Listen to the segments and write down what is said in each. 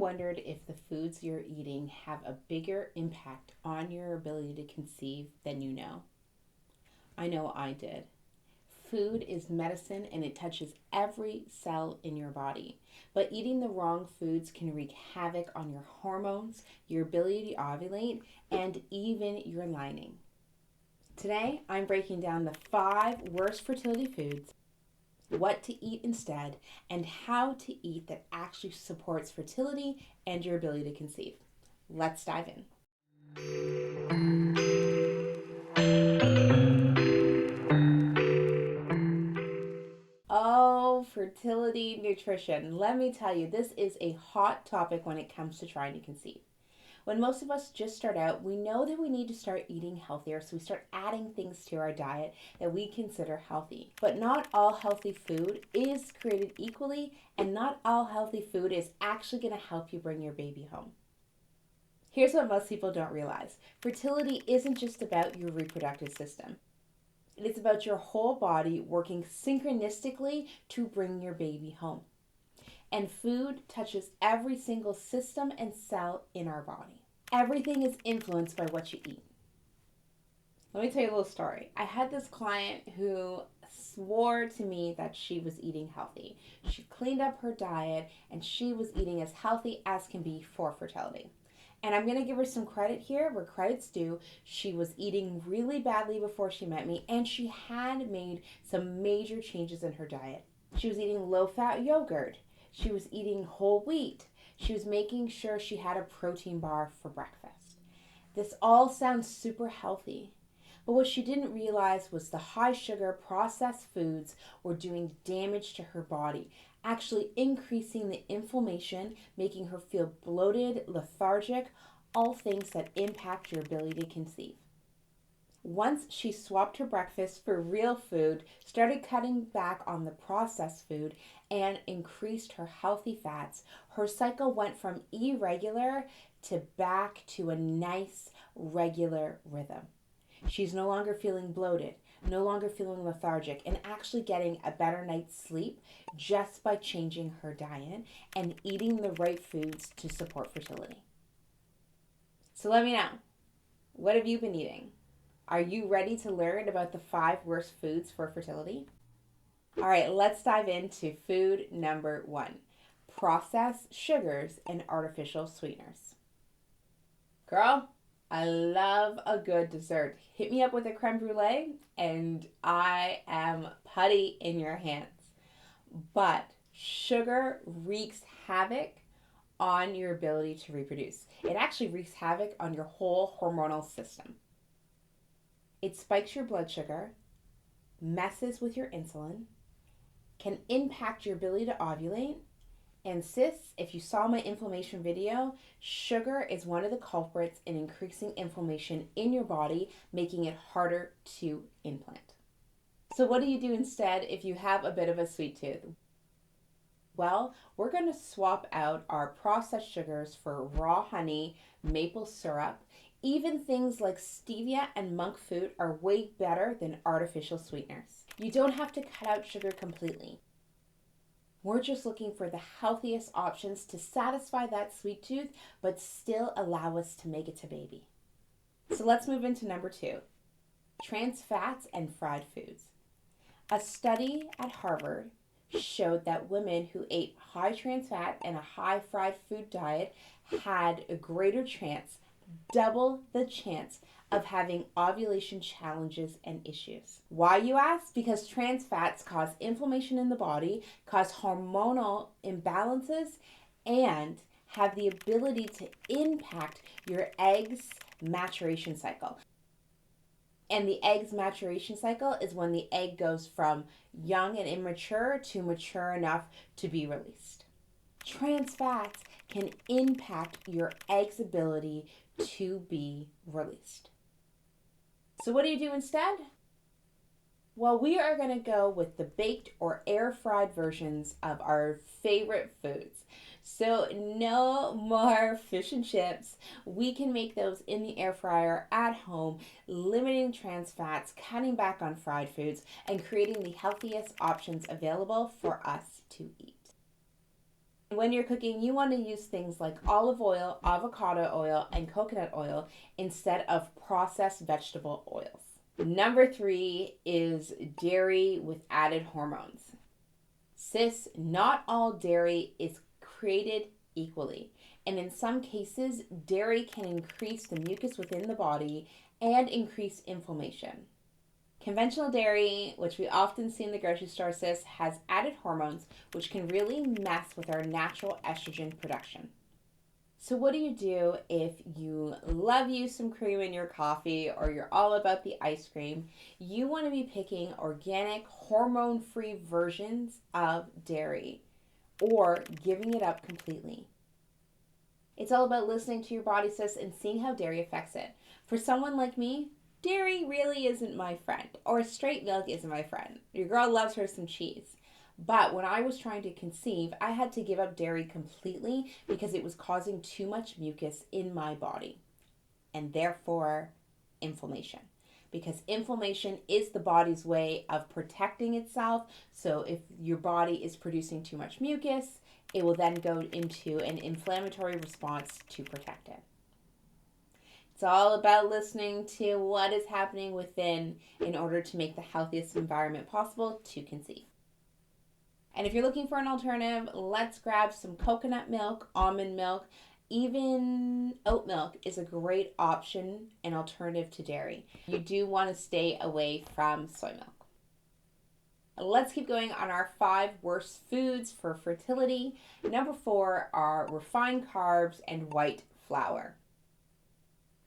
wondered if the foods you're eating have a bigger impact on your ability to conceive than you know? I know I did. Food is medicine and it touches every cell in your body. But eating the wrong foods can wreak havoc on your hormones, your ability to ovulate, and even your lining. Today, I'm breaking down the 5 worst fertility foods, what to eat instead, and how to eat that actually supports fertility and your ability to conceive. Let's dive in. Oh, fertility nutrition. Let me tell you, this is a hot topic when it comes to trying to conceive. When most of us just start out, we know that we need to start eating healthier, so we start adding things to our diet that we consider healthy. But not all healthy food is created equally, and not all healthy food is actually going to help you bring your baby home. Here's what most people don't realize. Fertility isn't just about your reproductive system. It is about your whole body working synchronistically to bring your baby home. And food touches every single system and cell in our body. Everything is influenced by what you eat. Let me tell you a little story. I had this client who swore to me that she was eating healthy. She cleaned up her diet and she was eating as healthy as can be for fertility. And I'm going to give her some credit here where credit's due. She was eating really badly before she met me, and she had made some major changes in her diet. She was eating low-fat yogurt. She was eating whole wheat. She was making sure she had a protein bar for breakfast. This all sounds super healthy. But what she didn't realize was the high sugar processed foods were doing damage to her body, actually increasing the inflammation, making her feel bloated, lethargic, all things that impact your ability to conceive. Once she swapped her breakfast for real food, started cutting back on the processed food, and increased her healthy fats, her cycle went from irregular to back to a nice, regular rhythm. She's no longer feeling bloated, no longer feeling lethargic, and actually getting a better night's sleep just by changing her diet and eating the right foods to support fertility. So let me know, what have you been eating? Are you ready to learn about the 5 worst foods for fertility? All right, let's dive into food number 1, processed sugars and artificial sweeteners. Girl, I love a good dessert. Hit me up with a creme brulee and I am putty in your hands. But sugar wreaks havoc on your ability to reproduce. It actually wreaks havoc on your whole hormonal system. It spikes your blood sugar, messes with your insulin, can impact your ability to ovulate. And sis, if you saw my inflammation video, sugar is one of the culprits in increasing inflammation in your body, making it harder to implant. So what do you do instead if you have a bit of a sweet tooth? Well, we're going to swap out our processed sugars for raw honey, maple syrup. Even things like stevia and monk fruit are way better than artificial sweeteners. You don't have to cut out sugar completely. We're just looking for the healthiest options to satisfy that sweet tooth, but still allow us to make it to baby. So let's move into number 2, trans fats and fried foods. A study at Harvard showed that women who ate high trans fat and a high fried food diet had a greater chance, double the chance, of having ovulation challenges and issues. Why, you ask? Because trans fats cause inflammation in the body, cause hormonal imbalances, and have the ability to impact your egg's maturation cycle. And the egg's maturation cycle is when the egg goes from young and immature to mature enough to be released. Trans fats can impact your egg's ability to be released. So what do you do instead? Well, we are going to go with the baked or air fried versions of our favorite foods. So no more fish and chips. We can make those in the air fryer at home, limiting trans fats, cutting back on fried foods, and creating the healthiest options available for us to eat. When you're cooking, you want to use things like olive oil, avocado oil, and coconut oil instead of processed vegetable oils. Number 3 is dairy with added hormones. Sis, not all dairy is created equally. And in some cases, dairy can increase the mucus within the body and increase inflammation. Conventional dairy, which we often see in the grocery store, sis, has added hormones which can really mess with our natural estrogen production. So what do you do if you love you some cream in your coffee or you're all about the ice cream? You want to be picking organic, hormone-free versions of dairy or giving it up completely. It's all about listening to your body, sis, and seeing how dairy affects it. For someone like me, dairy really isn't my friend, or straight milk isn't my friend. Your girl loves her some cheese. But when I was trying to conceive, I had to give up dairy completely because it was causing too much mucus in my body and therefore inflammation. Because inflammation is the body's way of protecting itself. So if your body is producing too much mucus, it will then go into an inflammatory response to protect it. It's all about listening to what is happening within in order to make the healthiest environment possible to conceive. And if you're looking for an alternative, let's grab some coconut milk, almond milk, even oat milk is a great option and alternative to dairy. You do want to stay away from soy milk. Let's keep going on our 5 worst foods for fertility. Number 4 are refined carbs and white flour.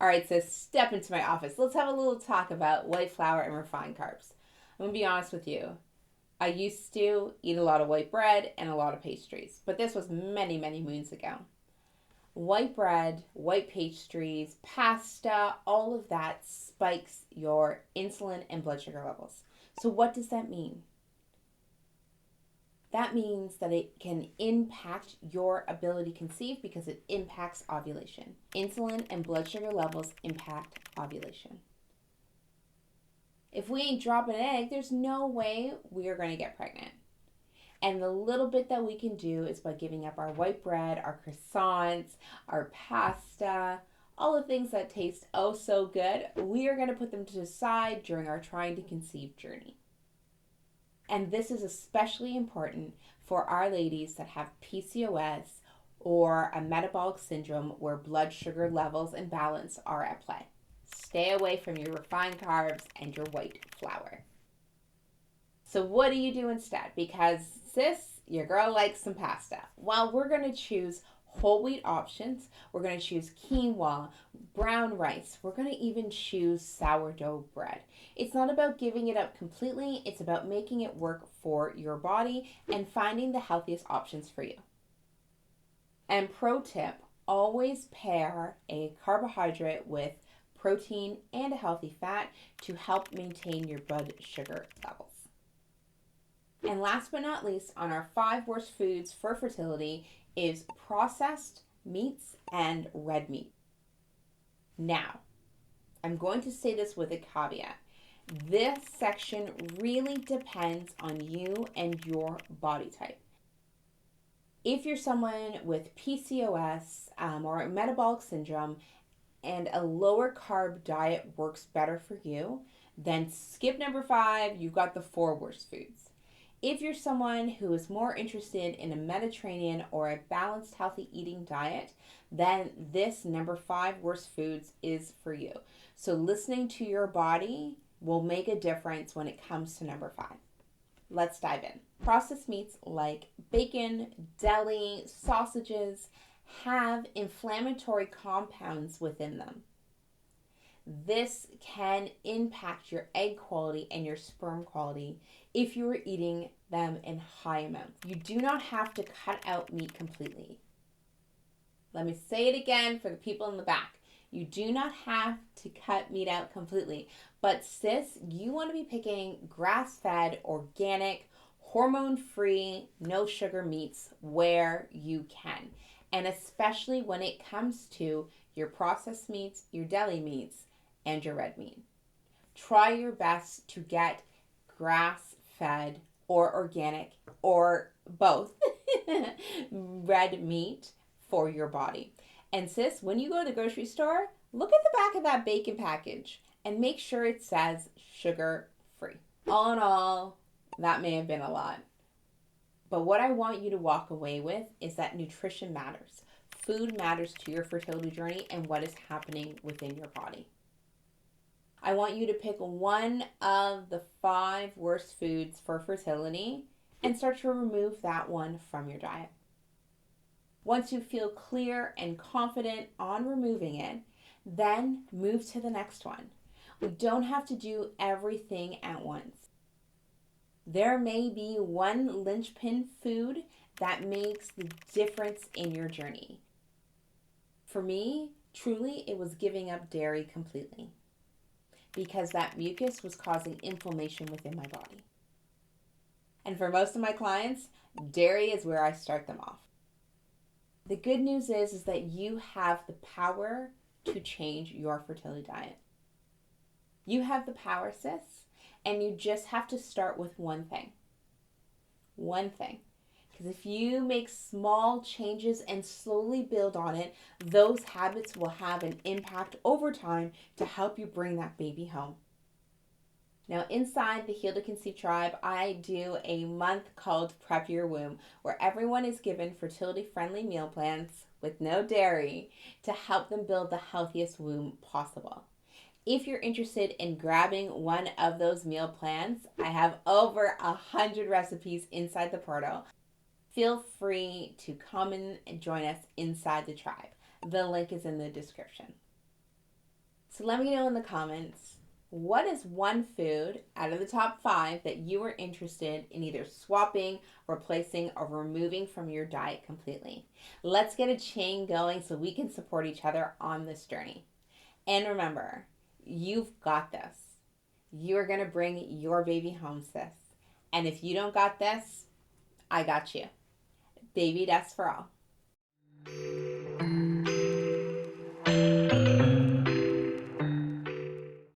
All right, so step into my office. Let's have a little talk about white flour and refined carbs. I'm going to be honest with you. I used to eat a lot of white bread and a lot of pastries, but this was many, many moons ago. White bread, white pastries, pasta, all of that spikes your insulin and blood sugar levels. So what does that mean? That means that it can impact your ability to conceive because it impacts ovulation. Insulin and blood sugar levels impact ovulation. If we ain't dropping an egg, there's no way we are going to get pregnant. And the little bit that we can do is by giving up our white bread, our croissants, our pasta, all the things that taste oh so good, we are going to put them to the side during our trying to conceive journey. And this is especially important for our ladies that have PCOS or a metabolic syndrome where blood sugar levels and balance are at play. Stay away from your refined carbs and your white flour. So what do you do instead? Because sis, your girl likes some pasta. Well, we're going to choose whole wheat options. We're going to choose quinoa, brown rice. We're going to even choose sourdough bread. It's not about giving it up completely. It's about making it work for your body and finding the healthiest options for you. And pro tip, always pair a carbohydrate with protein and a healthy fat to help maintain your blood sugar levels. And last but not least, on our 5 worst foods for fertility is processed meats and red meat. Now, I'm going to say this with a caveat. This section really depends on you and your body type. If you're someone with PCOS or metabolic syndrome and a lower carb diet works better for you, then skip number 5, you've got the 4 worst foods. If you're someone who is more interested in a Mediterranean or a balanced healthy eating diet, then this number 5 worst foods is for you. So listening to your body will make a difference when it comes to number 5. Let's dive in. Processed meats like bacon, deli, sausages have inflammatory compounds within them. This can impact your egg quality and your sperm quality if you are eating them in high amounts. You do not have to cut out meat completely. Let me say it again for the people in the back. You do not have to cut meat out completely. But sis, you want to be picking grass-fed, organic, hormone-free, no sugar meats where you can. And especially when it comes to your processed meats, your deli meats, and your red meat. Try your best to get grass-fed or organic or both red meat for your body. And sis, when you go to the grocery store, look at the back of that bacon package and make sure it says sugar free. All in all, that may have been a lot. But what I want you to walk away with is that nutrition matters. Food matters to your fertility journey and what is happening within your body. I want you to pick one of the 5 worst foods for fertility and start to remove that one from your diet. Once you feel clear and confident on removing it, then move to the next one. We don't have to do everything at once. There may be one linchpin food that makes the difference in your journey. For me, truly, it was giving up dairy completely because that mucus was causing inflammation within my body. And for most of my clients, dairy is where I start them off. The good news is that you have the power to change your fertility diet. You have the power, sis, and you just have to start with one thing. One thing. Because if you make small changes and slowly build on it, those habits will have an impact over time to help you bring that baby home. Now, inside the Heal to Conceive tribe, I do a month called Prep Your Womb, where everyone is given fertility-friendly meal plans with no dairy to help them build the healthiest womb possible. If you're interested in grabbing one of those meal plans, I have over 100 recipes inside the portal. Feel free to come and join us inside the tribe. The link is in the description. So let me know in the comments, what is one food out of the top 5 that you are interested in either swapping, replacing, or removing from your diet completely? Let's get a chain going so we can support each other on this journey. And remember, you've got this. You are going to bring your baby home, sis. And if you don't got this, I got you. Baby deaths for all.